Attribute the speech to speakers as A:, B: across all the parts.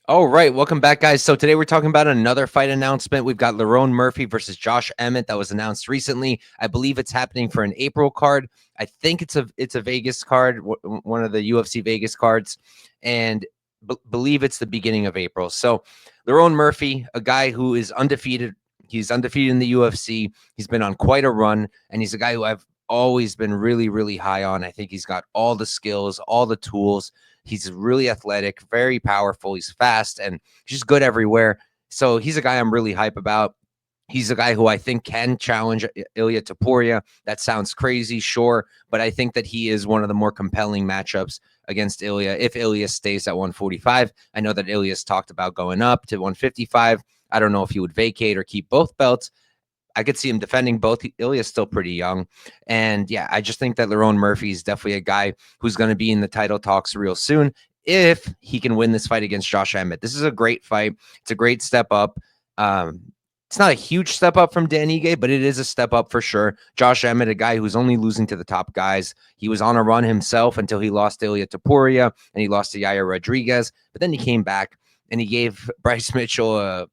A: All right, welcome back, guys. So today we're talking about another fight announcement. We've got Lerone Murphy versus Josh Emmett that was announced recently. I believe it's happening for an April card. I think it's a Vegas card, one of the UFC Vegas cards, and believe it's the beginning of April. So Lerone Murphy, a guy who is undefeated. He's undefeated in the UFC. He's been on quite a run, and he's a guy who I've always been really, really high on. I think he's got all the skills, all the tools. He's really athletic, very powerful. He's fast and he's just good everywhere. So he's a guy I'm really hype about. He's a guy who I think can challenge Ilya Topuria. That sounds crazy, sure, but I think that he is one of the more compelling matchups against Ilya if Ilya stays at 145. I know that Ilya's talked about going up to 155. I don't know if he would vacate or keep both belts. I could see him defending both. Ilya's still pretty young. And yeah, I just think that Lerone Murphy is definitely a guy who's going to be in the title talks real soon if he can win this fight against Josh Emmett. This is a great fight. It's a great step up. It's not a huge step up from Dan Ige, but it is a step up for sure. Josh Emmett, a guy who's only losing to the top guys. He was on a run himself until he lost to Ilya Topuria and he lost to Yair Rodriguez. But then he came back and he gave Bryce Mitchell a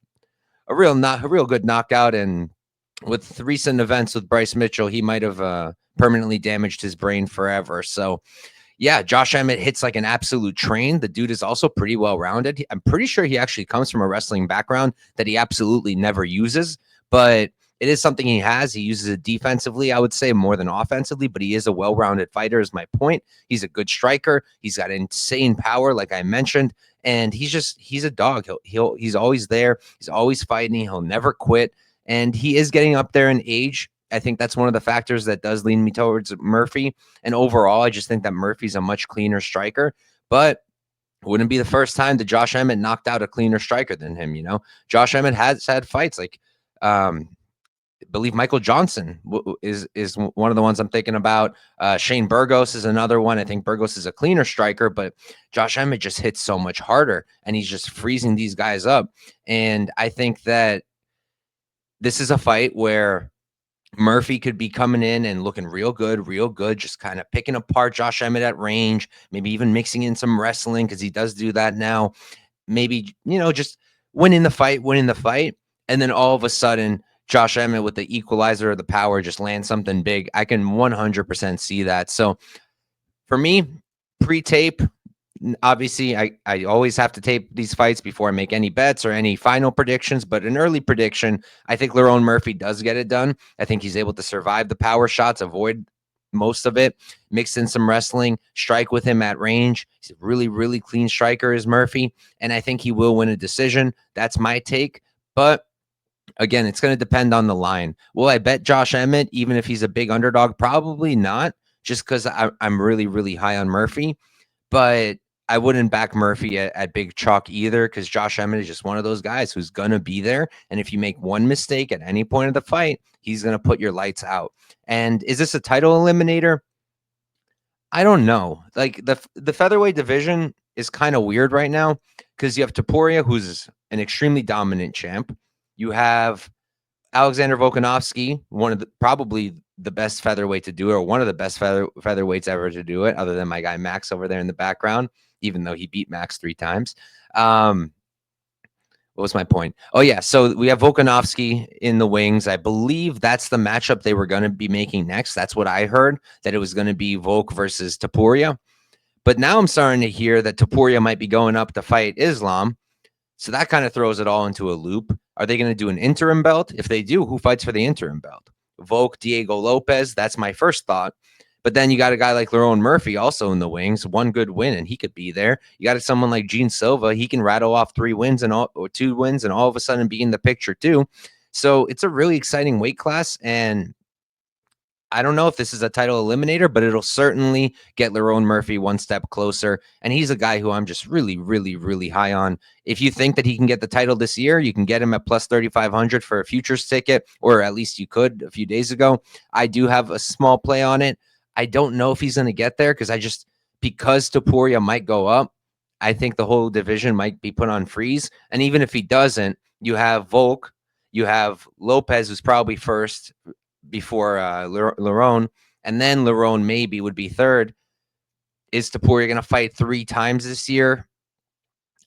A: real good knockout. And with recent events with Bryce Mitchell, he might have permanently damaged his brain forever. So, yeah, Josh Emmett hits like an absolute train. The dude is also pretty well rounded. I'm pretty sure he actually comes from a wrestling background that he absolutely never uses, but it is something he has. He uses it defensively, I would say, more than offensively, but he is a well rounded fighter, is my point. He's a good striker. He's got insane power, like I mentioned. And he's a dog. He's always there. He's always fighting. He'll never quit. And he is getting up there in age. I think that's one of the factors that does lean me towards Murphy. And overall, I just think that Murphy's a much cleaner striker. But it wouldn't be the first time that Josh Emmett knocked out a cleaner striker than him. Josh Emmett has had fights like, I believe Michael Johnson is one of the ones I'm thinking about. Shane Burgos is another one. I think Burgos is a cleaner striker, but Josh Emmett just hits so much harder, and he's just freezing these guys up. And I think that this is a fight where Murphy could be coming in and looking real good, just kind of picking apart Josh Emmett at range, maybe even mixing in some wrestling because he does do that now. Maybe, just winning the fight. And then all of a sudden, Josh Emmett with the equalizer of the power just lands something big. I can 100% see that. So for me, pre-tape, obviously I always have to tape these fights before I make any bets or any final predictions, but an early prediction, I think Lerone Murphy does get it done. I think he's able to survive the power shots, avoid most of it, mix in some wrestling, strike with him at range. He's a really, really clean striker is Murphy, and I think he will win a decision. That's my take. But again, it's going to depend on the line. Will I bet Josh Emmett, even if he's a big underdog? Probably not, just because I'm really, really high on Murphy. But I wouldn't back Murphy at big chalk either because Josh Emmett is just one of those guys who's going to be there. And if you make one mistake at any point of the fight, he's going to put your lights out. And is this a title eliminator? I don't know. Like the featherweight division is kind of weird right now because you have Topuria, who's an extremely dominant champ. You have Alexander Volkanovski, one of the probably the best featherweight to do it, or one of the best featherweights ever to do it, other than my guy Max over there in the background, even though he beat Max 3 times. What was my point? Oh, yeah. So we have Volkanovski in the wings. I believe that's the matchup they were going to be making next. That's what I heard, that it was going to be Volk versus Topuria. But now I'm starting to hear that Topuria might be going up to fight Islam. So that kind of throws it all into a loop. Are they going to do an interim belt? If they do, who fights for the interim belt? Volk, Diego Lopez. That's my first thought. But then you got a guy like Lerone Murphy also in the wings, one good win, and he could be there. You got someone like Gene Silva. He can rattle off 3 wins or 2 wins and all of a sudden be in the picture too. So it's a really exciting weight class. And I don't know if this is a title eliminator, but it'll certainly get Lerone Murphy one step closer. And he's a guy who I'm just really, really, really high on. If you think that he can get the title this year, you can get him at plus 3,500 for a futures ticket, or at least you could a few days ago. I do have a small play on it. I don't know if he's going to get there because Topuria might go up, I think the whole division might be put on freeze. And even if he doesn't, you have Volk, you have Lopez, who's probably first before Lerone, and then Lerone maybe would be third. Is Topuria going to fight 3 times this year?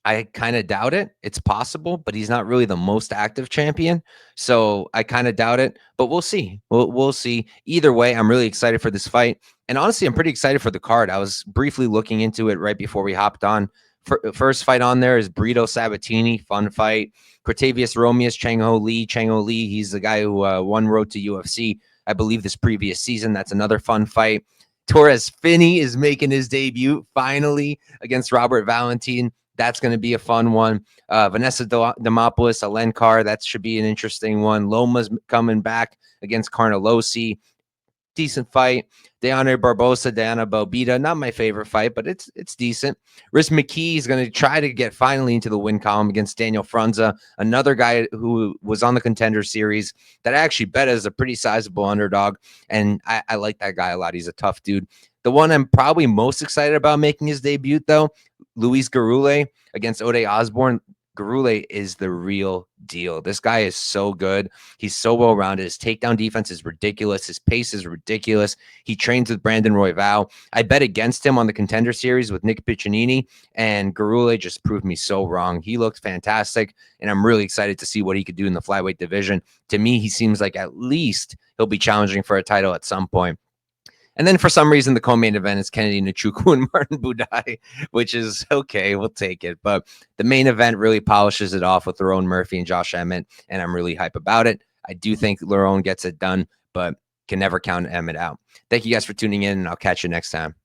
A: I kind of doubt it. It's possible, but he's not really the most active champion. So I kind of doubt it, but we'll see. We'll see. Either way, I'm really excited for this fight. And honestly, I'm pretty excited for the card. I was briefly looking into it right before we hopped on. First fight on there is Brito Sabatini, fun fight. Cratavius Romeus, Chang Ho Lee. Chang Ho Lee, he's the guy who won Road to UFC, I believe, this previous season. That's another fun fight. Torres Finney is making his debut finally against Robert Valentin. That's going to be a fun one. Vanessa Demopoulos, Alenkar, that should be an interesting one. Loma's coming back against Carnelossi. Decent fight. Deanna Barbosa, Diana Belbita, not my favorite fight, but it's decent. Riz McKee is going to try to get finally into the win column against Daniel Frunza, another guy who was on the Contender Series that I actually bet is a pretty sizable underdog, and I like that guy a lot. He's a tough dude. The one I'm probably most excited about making his debut, though, Luis Garule against Ode Osborne. Garule is the real deal. This guy is so good. He's so well rounded. His takedown defense is ridiculous. His pace is ridiculous. He trains with Brandon Royval. I bet against him on the Contender Series with Nick Piccinini, and Garule just proved me so wrong. He looked fantastic, and I'm really excited to see what he could do in the flyweight division. To me, he seems like at least he'll be challenging for a title at some point. And then for some reason, the co-main event is Kennedy Nchukwu and Martin Budai, which is okay. We'll take it. But the main event really polishes it off with Lerone Murphy and Josh Emmett, and I'm really hype about it. I do think Lerone gets it done, but can never count Emmett out. Thank you guys for tuning in, and I'll catch you next time.